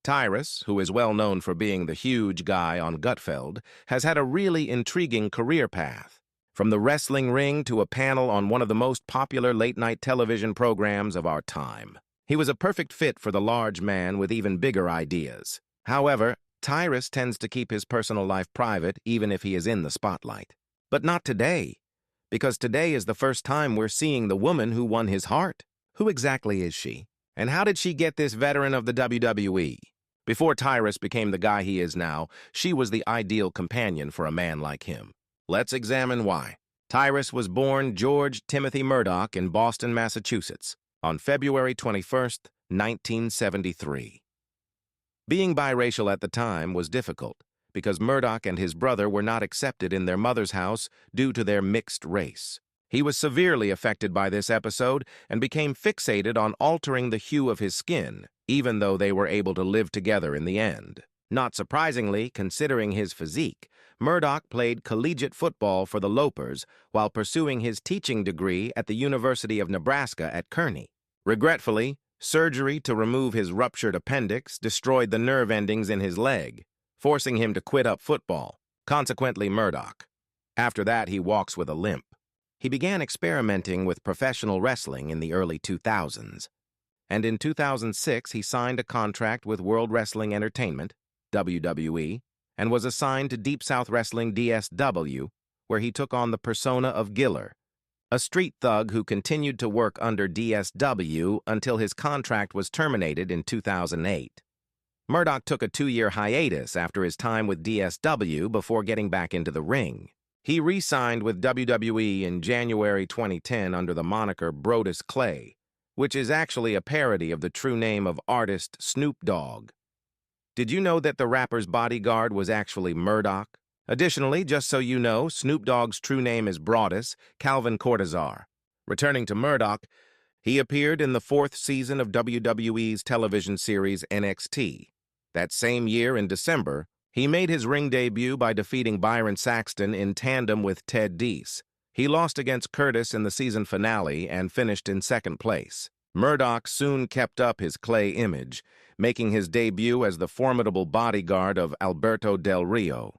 Tyrus, who is well known for being the huge guy on Gutfeld, has had a really intriguing career path. From the wrestling ring to a panel on one of the most popular late-night television programs of our time. He was a perfect fit for the large man with even bigger ideas. However, Tyrus tends to keep his personal life private even if he is in the spotlight. But not today, because today is the first time we're seeing the woman who won his heart. Who exactly is she? And how did she get this veteran of the WWE? Before Tyrus became the guy he is now, she was the ideal companion for a man like him. Let's examine why. Tyrus was born George Timothy Murdoch in Boston, Massachusetts, on February 21st, 1973. Being biracial at the time was difficult because Murdoch and his brother were not accepted in their mother's house due to their mixed race. He was severely affected by this episode and became fixated on altering the hue of his skin, even though they were able to live together in the end. Not surprisingly, considering his physique, Murdoch played collegiate football for the Lopers while pursuing his teaching degree at the University of Nebraska at Kernney. Regretfully, surgery to remove his ruptured appendix destroyed the nerve endings in his leg, forcing him to quit up football, consequently Murdoch. After that, he walks with a limp. He began experimenting with professional wrestling in the early 2000s, and in 2006 he signed a contract with World Wrestling Entertainment, WWE, and was assigned to Deep South Wrestling DSW, where he took on the persona of Giller, a street thug who continued to work under DSW until his contract was terminated in 2008. Murdoch took a 2-year hiatus after his time with DSW before getting back into the ring. He re-signed with WWE in January 2010 under the moniker Brodus Clay, which is actually a parody of the true name of artist Snoop Dogg. Did you know that the rapper's bodyguard was actually Murdoch? Additionally, just so you know, Snoop Dogg's true name is Brodus Calvin Cortazar. Returning to Murdoch, he appeared in the 4th season of WWE's television series NXT. That same year, in December, he made his ring debut by defeating Byron Saxton in tandem with Ted Deese. He lost against Curtis in the season finale and finished in 2nd place. Murdoch soon kept up his Clay image, making his debut as the formidable bodyguard of Alberto Del Rio.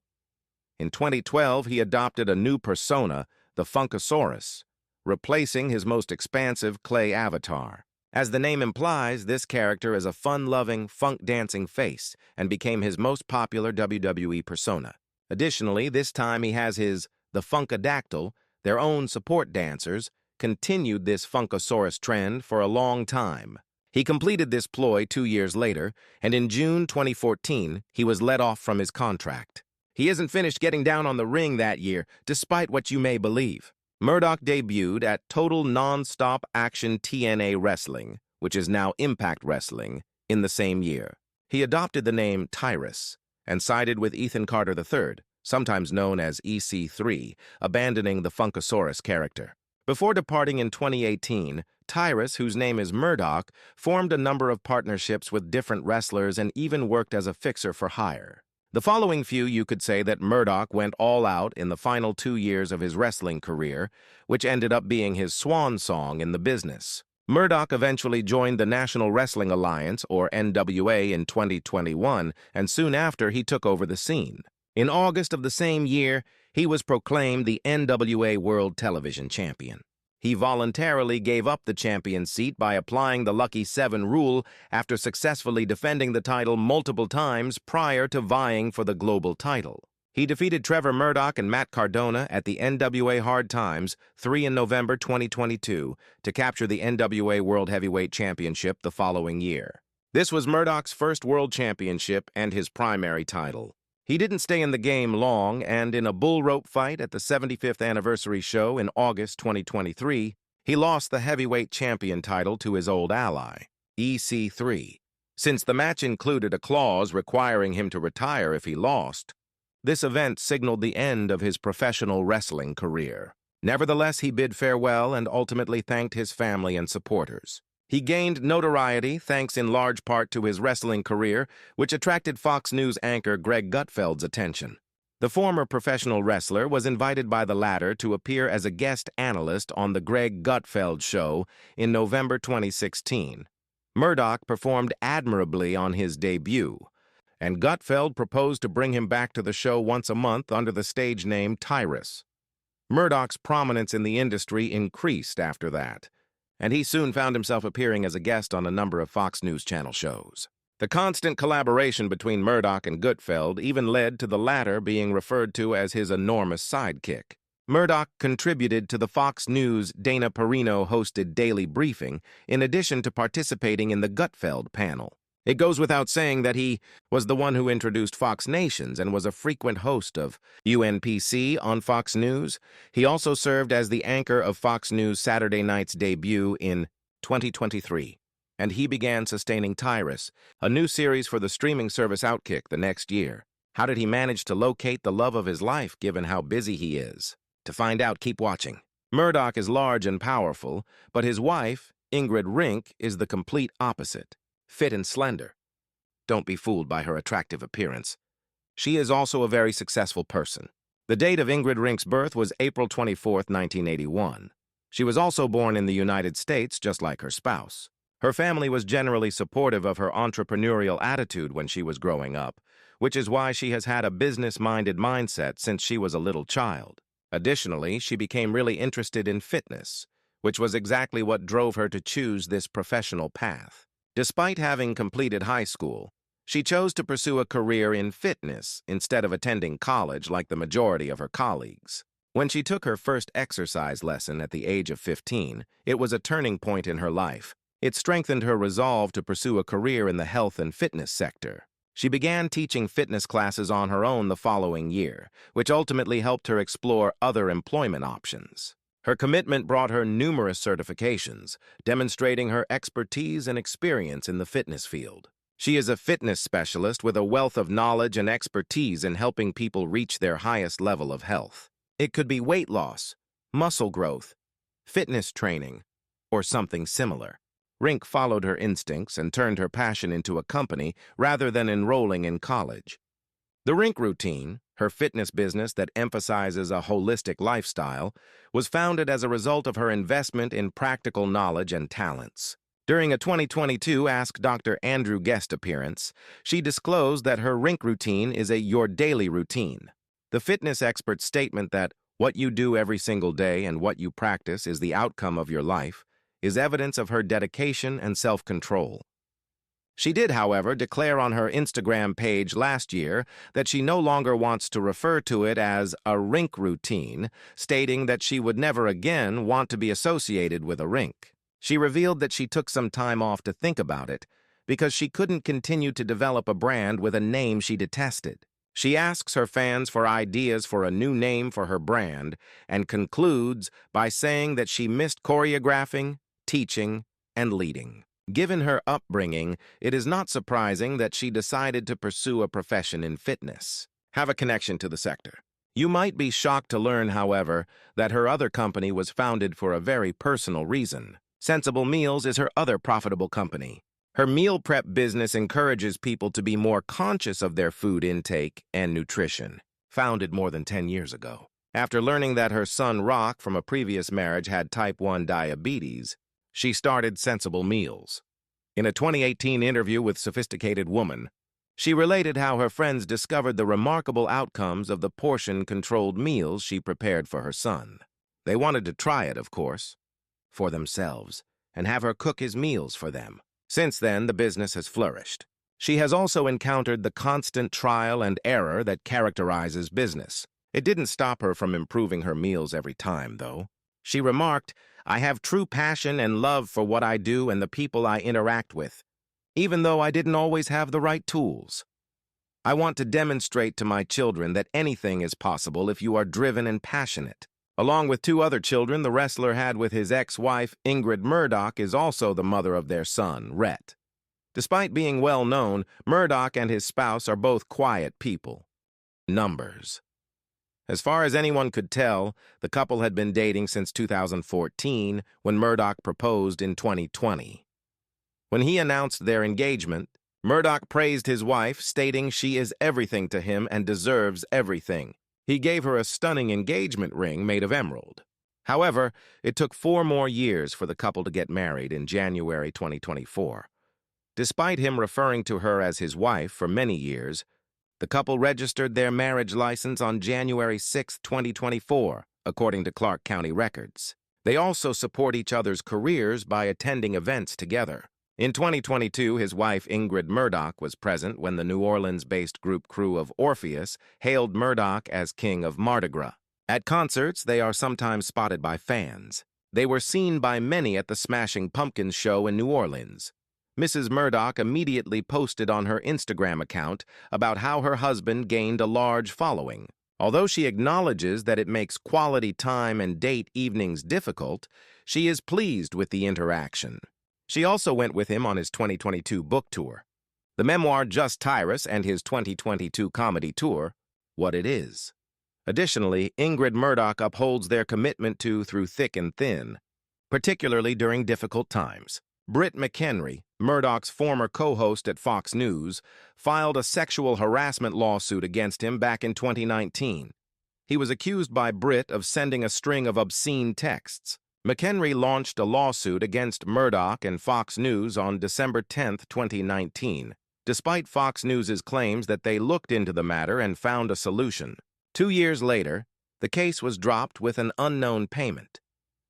In 2012, he adopted a new persona, the Funkasaurus, replacing his most expansive Clay avatar. As the name implies, this character is a fun-loving, funk-dancing face and became his most popular WWE persona. Additionally, this time he has the Funkadactyl, their own support dancers, continued this Funkasaurus trend for a long time. He completed this ploy 2 years later, and in June 2014, he was let off from his contract. He isn't finished getting down on the ring that year, despite what you may believe. Murdoch debuted at Total Non-Stop Action TNA Wrestling, which is now Impact Wrestling, in the same year. He adopted the name Tyrus and sided with Ethan Carter III, sometimes known as EC3, abandoning the Funkasaurus character. Before departing in 2018, Tyrus, whose name is Murdoch, formed a number of partnerships with different wrestlers and even worked as a fixer for hire. The following few you could say that Murdoch went all out in the final 2 years of his wrestling career, which ended up being his swan song in the business. Murdoch eventually joined the National Wrestling Alliance, or NWA, in 2021, and soon after he took over the scene. In August of the same year, he was proclaimed the NWA World Television Champion. He voluntarily gave up the champion seat by applying the Lucky 7 rule after successfully defending the title multiple times prior to vying for the global title. He defeated Trevor Murdoch and Matt Cardona at the NWA Hard Times 3 in November 2022 to capture the NWA World Heavyweight Championship the following year. This was Murdoch's first world championship and his primary title. He didn't stay in the game long, and in a bull rope fight at the 75th anniversary show in August 2023, he lost the heavyweight champion title to his old ally, EC3. Since the match included a clause requiring him to retire if he lost, this event signaled the end of his professional wrestling career. Nevertheless, he bid farewell and ultimately thanked his family and supporters. He gained notoriety thanks in large part to his wrestling career, which attracted Fox News anchor Greg Gutfeld's attention. The former professional wrestler was invited by the latter to appear as a guest analyst on The Greg Gutfeld Show in November 2016. Murdoch performed admirably on his debut, and Gutfeld proposed to bring him back to the show once a month under the stage name Tyrus. Murdoch's prominence in the industry increased after that, and he soon found himself appearing as a guest on a number of Fox News Channel shows. The constant collaboration between Murdoch and Gutfeld even led to the latter being referred to as his enormous sidekick. Murdoch contributed to the Fox News' Dana Perino-hosted Daily Briefing, in addition to participating in the Gutfeld panel. It goes without saying that he was the one who introduced Fox Nations and was a frequent host of UNPC on Fox News. He also served as the anchor of Fox News Saturday Night's debut in 2023. And he began sustaining Tyrus, a new series for the streaming service Outkick, the next year. How did he manage to locate the love of his life, given how busy he is? To find out, keep watching. Murdoch is large and powerful, but his wife, Ingrid Rink, is the complete opposite, fit and slender. Don't be fooled by her attractive appearance. She is also a very successful person. The date of Ingrid Rink's birth was April 24, 1981. She was also born in the United States, just like her spouse. Her family was generally supportive of her entrepreneurial attitude when she was growing up, which is why she has had a business-minded mindset since she was a little child. Additionally, she became really interested in fitness, which was exactly what drove her to choose this professional path. Despite having completed high school, she chose to pursue a career in fitness instead of attending college like the majority of her colleagues. When she took her first exercise lesson at the age of 15, it was a turning point in her life. It strengthened her resolve to pursue a career in the health and fitness sector. She began teaching fitness classes on her own the following year, which ultimately helped her explore other employment options. Her commitment brought her numerous certifications, demonstrating her expertise and experience in the fitness field. She is a fitness specialist with a wealth of knowledge and expertise in helping people reach their highest level of health. It could be weight loss, muscle growth, fitness training, or something similar. Rink followed her instincts and turned her passion into a company rather than enrolling in college. The Rink Routine, her fitness business that emphasizes a holistic lifestyle, was founded as a result of her investment in practical knowledge and talents. During a 2022 Ask Dr. Andrew guest appearance, she disclosed that her Rink Routine is a your daily routine. The fitness expert's statement that what you do every single day and what you practice is the outcome of your life is evidence of her dedication and self-control. She did, however, declare on her Instagram page last year that she no longer wants to refer to it as a rink routine, stating that she would never again want to be associated with a rink. She revealed that she took some time off to think about it because she couldn't continue to develop a brand with a name she detested. She asks her fans for ideas for a new name for her brand and concludes by saying that she missed choreographing, teaching, and leading. Given her upbringing, it is not surprising that she decided to pursue a profession in fitness. Have a connection to the sector. You might be shocked to learn, however, that her other company was founded for a very personal reason. Sensible Meals is her other profitable company. Her meal prep business encourages people to be more conscious of their food intake and nutrition. Founded more than 10 years ago. After learning that her son Rock from a previous marriage had type 1 diabetes, she started Sensible Meals. In a 2018 interview with Sophisticated Woman, she related how her friends discovered the remarkable outcomes of the portion-controlled meals she prepared for her son. They wanted to try it, of course, for themselves, and have her cook his meals for them. Since then, the business has flourished. She has also encountered the constant trial and error that characterizes business. It didn't stop her from improving her meals every time, though. She remarked, "I have true passion and love for what I do and the people I interact with, even though I didn't always have the right tools. I want to demonstrate to my children that anything is possible if you are driven and passionate." Along with 2 other children the wrestler had with his ex-wife, Ingrid Murdoch, is also the mother of their son, Rhett. Despite being well known, Murdoch and his spouse are both quiet people. Numbers. As far as anyone could tell, the couple had been dating since 2014, when Murdoch proposed in 2020. When he announced their engagement, Murdoch praised his wife, stating she is everything to him and deserves everything. He gave her a stunning engagement ring made of emerald. However, it took 4 more years for the couple to get married in January 2024. Despite him referring to her as his wife for many years, the couple registered their marriage license on January 6, 2024, according to Clark County records. They also support each other's careers by attending events together. In 2022, his wife Ingrid Murdoch was present when the New Orleans-based group crew of Orpheus hailed Murdoch as King of Mardi Gras. At concerts, they are sometimes spotted by fans. They were seen by many at the Smashing Pumpkins show in New Orleans. Mrs. Murdoch immediately posted on her Instagram account about how her husband gained a large following. Although she acknowledges that it makes quality time and date evenings difficult, she is pleased with the interaction. She also went with him on his 2022 book tour. The memoir Just Tyrus and his 2022 comedy tour, What It Is. Additionally, Ingrid Murdoch upholds their commitment to through thick and thin, particularly during difficult times. Britt McHenry, Murdoch's former co-host at Fox News, filed a sexual harassment lawsuit against him back in 2019. He was accused by Britt of sending a string of obscene texts. McHenry launched a lawsuit against Murdoch and Fox News on December 10, 2019, despite Fox News's claims that they looked into the matter and found a solution. 2 years later, the case was dropped with an unknown payment.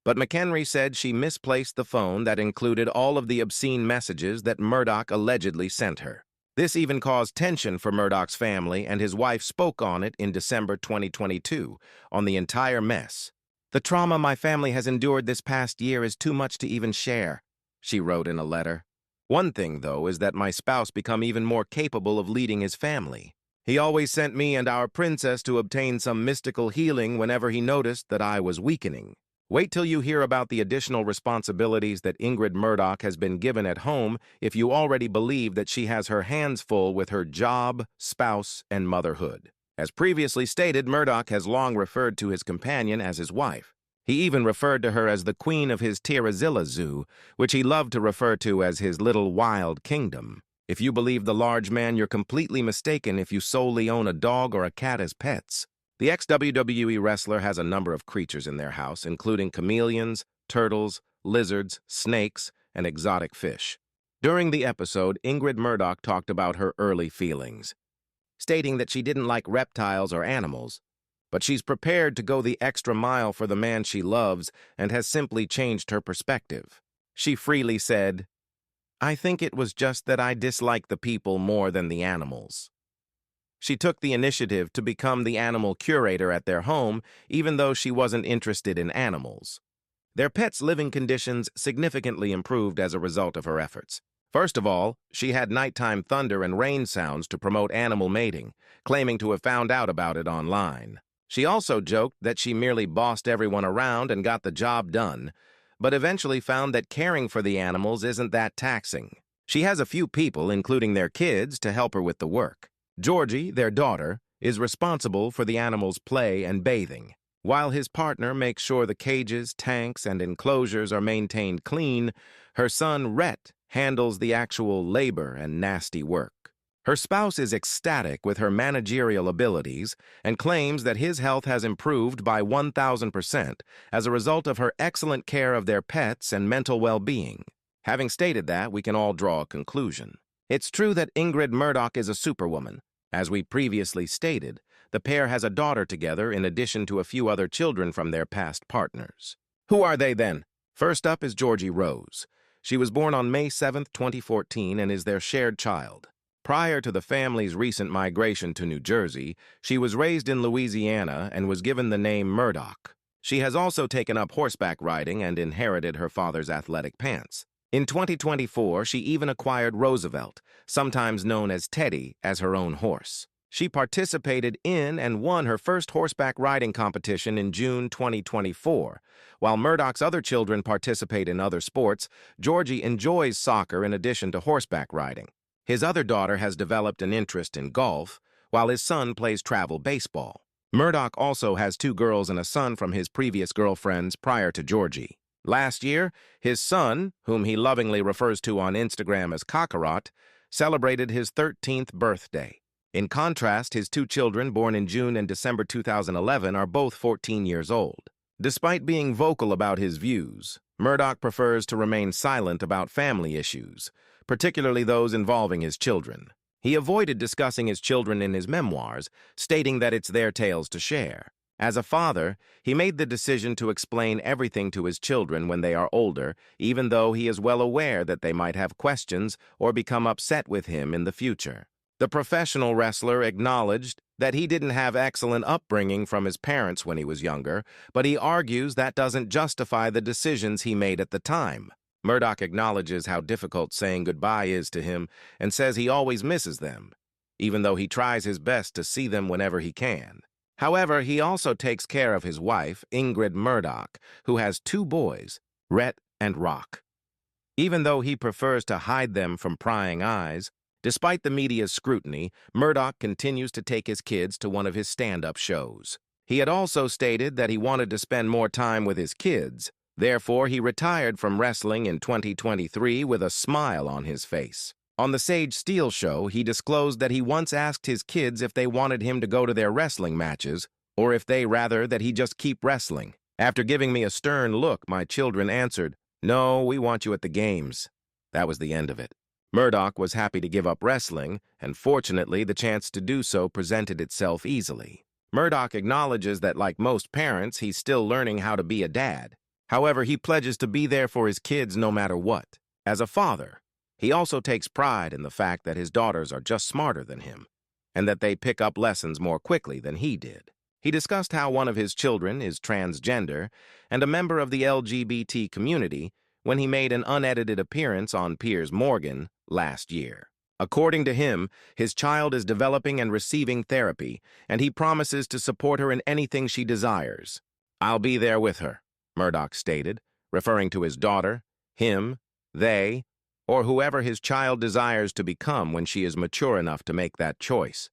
But McHenry said she misplaced the phone that included all of the obscene messages that Murdoch allegedly sent her. This even caused tension for Murdoch's family, and his wife spoke on it in December 2022 on the entire mess. "The trauma my family has endured this past year is too much to even share," she wrote in a letter. "One thing, though, is that my spouse become even more capable of leading his family. He always sent me and our princess to obtain some mystical healing whenever he noticed that I was weakening. Wait till you hear about the additional responsibilities that Ingrid Murdoch has been given at home if you already believe that she has her hands full with her job, spouse, and motherhood." As previously stated, Murdoch has long referred to his companion as his wife. He even referred to her as the queen of his Tirazilla zoo, which he loved to refer to as his little wild kingdom. If you believe the large man, you're completely mistaken if you solely own a dog or a cat as pets. The ex-WWE wrestler has a number of creatures in their house, including chameleons, turtles, lizards, snakes, and exotic fish. During the episode, Ingrid Murdoch talked about her early feelings, stating that she didn't like reptiles or animals, but she's prepared to go the extra mile for the man she loves and has simply changed her perspective. She freely said, "I think it was just that I dislike the people more than the animals." She took the initiative to become the animal curator at their home, even though she wasn't interested in animals. Their pets' living conditions significantly improved as a result of her efforts. First of all, she had nighttime thunder and rain sounds to promote animal mating, claiming to have found out about it online. She also joked that she merely bossed everyone around and got the job done, but eventually found that caring for the animals isn't that taxing. She has a few people, including their kids, to help her with the work. Georgie, their daughter, is responsible for the animals' play and bathing, while his partner makes sure the cages, tanks, and enclosures are maintained clean. Her son, Rhett, handles the actual labor and nasty work. Her spouse is ecstatic with her managerial abilities and claims that his health has improved by 1,000% as a result of her excellent care of their pets and mental well-being. Having stated that, we can all draw a conclusion. It's true that Ingrid Murdoch is a superwoman. As we previously stated, the pair has a daughter together in addition to a few other children from their past partners. Who are they then? First up is Georgie Rose. She was born on May 7, 2014, and is their shared child. Prior to the family's recent migration to New Jersey, she was raised in Louisiana and was given the name Murdoch. She has also taken up horseback riding and inherited her father's athletic pants. In 2024, she even acquired Roosevelt, sometimes known as Teddy, as her own horse. She participated in and won her first horseback riding competition in June 2024. While Murdoch's other children participate in other sports, Georgie enjoys soccer in addition to horseback riding. His other daughter has developed an interest in golf, while his son plays travel baseball. Murdoch also has 2 girls and a son from his previous girlfriends prior to Georgie. Last year, his son, whom he lovingly refers to on Instagram as Kakarot, celebrated his 13th birthday. In contrast, his 2 children, born in June and December 2011, are both 14 years old. Despite being vocal about his views, Murdoch prefers to remain silent about family issues, particularly those involving his children. He avoided discussing his children in his memoirs, stating that it's their tales to share. As a father, he made the decision to explain everything to his children when they are older, even though he is well aware that they might have questions or become upset with him in the future. The professional wrestler acknowledged that he didn't have excellent upbringing from his parents when he was younger, but he argues that doesn't justify the decisions he made at the time. Murdoch acknowledges how difficult saying goodbye is to him and says he always misses them, even though he tries his best to see them whenever he can. However, he also takes care of his wife, Ingrid Murdoch, who has 2 boys, Rhett and Rock. Even though he prefers to hide them from prying eyes, despite the media's scrutiny, Murdoch continues to take his kids to one of his stand-up shows. He had also stated that he wanted to spend more time with his kids. Therefore, he retired from wrestling in 2023 with a smile on his face. On the Sage Steele show, he disclosed that he once asked his kids if they wanted him to go to their wrestling matches, or if they rather that he just keep wrestling. After giving me a stern look, my children answered, "No, we want you at the games." That was the end of it. Murdoch was happy to give up wrestling, and fortunately, the chance to do so presented itself easily. Murdoch acknowledges that, like most parents, he's still learning how to be a dad. However, he pledges to be there for his kids no matter what. As a father, he also takes pride in the fact that his daughters are just smarter than him, and that they pick up lessons more quickly than he did. He discussed how one of his children is transgender and a member of the LGBT community when he made an unedited appearance on Piers Morgan last year. According to him, his child is developing and receiving therapy, and he promises to support her in anything she desires. "I'll be there with her," Murdoch stated, referring to his daughter, him, they, or whoever his child desires to become when she is mature enough to make that choice.